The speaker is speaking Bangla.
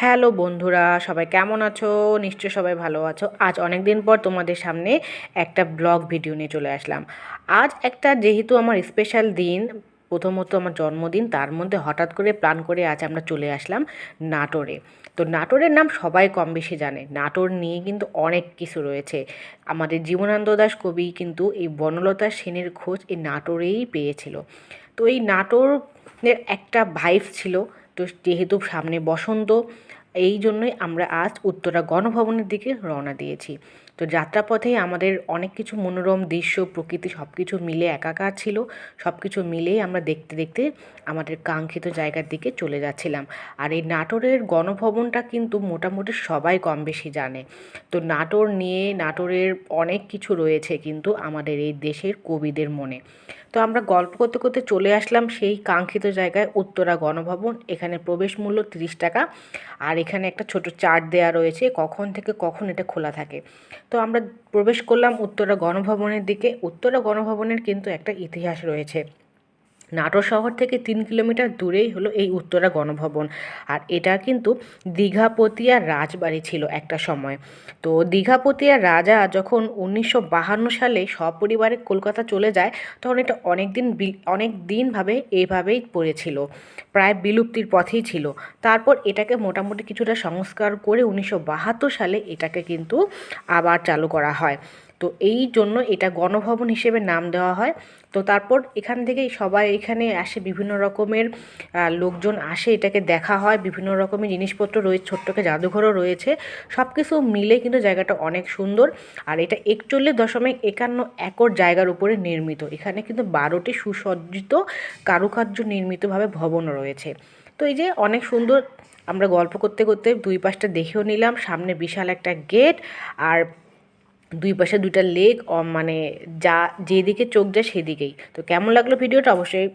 হ্যালো বন্ধুরা, সবাই কেমন আছো? নিশ্চয়ই সবাই ভালো আছো। আজ অনেক দিন পর তোমাদের সামনে একটা ব্লগ ভিডিও নিয়ে চলে আসলাম। আজ একটা যেহেতু আমার স্পেশাল দিন, প্রথমত আমার জন্মদিন, তার মধ্যে হঠাৎ করে প্ল্যান করে আজ আমরা চলে আসলাম নাটোরে। তো নাটোরের নাম সবাই কম বেশি জানে। নাটোর নিয়ে কিন্তু অনেক কিছু রয়েছে। আমাদের জীবনানন্দ দাশ কবি কিন্তু এই বনলতা সেনের খোঁজ এই নাটোরেই পেয়েছিল। তো এই নাটোরের একটা ভাইবস ছিল। তো যেহেতু সামনে বসন্ত, এই জন্যই আমরা আজ উত্তরা গণভবনের দিকে রওনা দিয়েছি। তো যাত্রাপথেই আমাদের অনেক কিছু মনোরম দৃশ্য, প্রকৃতি সব কিছু মিলে একাকার ছিল। সব কিছু মিলেই আমরা দেখতে দেখতে আমাদের কাঙ্ক্ষিত জায়গার দিকে চলে যাচ্ছিলাম। আর এই নাটোরের গণভবনটা কিন্তু মোটামুটি সবাই কম বেশি জানে। তো নাটোর নিয়ে নাটোরের অনেক কিছু রয়েছে কিন্তু আমাদের এই দেশের কবিদের মনে। তো আমরা গল্প করতে করতে চলে আসলাম সেই কাঙ্ক্ষিত জায়গায়, উত্তরা গণভবন। এখানে প্রবেশ মূল্য 30 টাকা। আর এখানে একটা ছোট চার্ট দেওয়া রয়েছে কখন থেকে কখন এটা খোলা থাকে। তো আমরা প্রবেশ করলাম উত্তরা গণভবনের দিকে। উত্তরা গণভবনের কিন্তু একটা ইতিহাস রয়েছে। নাটোর শহর থেকে 3 কিলোমিটার দূরেই হলো এই উত্তরা গণভবন। আর এটা কিন্তু দীঘাপতিয়ার রাজবাড়ি ছিল একটা সময়। তো দীঘাপতিয়ার রাজা যখন 1952 সালে সপরিবারে কলকাতা চলে যায়, তখন এটা অনেক দিনভাবে এইভাবেই পড়েছিল, প্রায় বিলুপ্তির পথেই ছিল। তারপর এটাকে মোটামুটি কিছুটা সংস্কার করে 1972 সালে এটাকে কিন্তু আবার চালু করা হয়। তো এই জন্য এটা গণভবন হিসেবে নাম দেওয়া হয়। তো তারপর এখান থেকেই সবাই এখানে আসে, বিভিন্ন রকমের লোকজন আসে, এটাকে দেখা হয়। বিভিন্ন রকমের জিনিসপত্র রয়েছে, ছোট্টকে জাদুঘরও রয়েছে। সব কিছু মিলে কিন্তু জায়গাটা অনেক সুন্দর। আর এটা 41.51 একর জায়গার উপরে নির্মিত। এখানে কিন্তু 12টি সুসজ্জিত কারুকার্য নির্মিতভাবে ভবনও রয়েছে। তো এই যে অনেক সুন্দর। আমরা গল্প করতে করতে দুই পাশটা দেখেও নিলাম। সামনে বিশাল একটা গেট, আর দুই পাশে দুইটা লেক, মানে যা যেদিকে চোখ যায় সেদিকেই। তো কেমন লাগলো ভিডিওটা অবশ্যই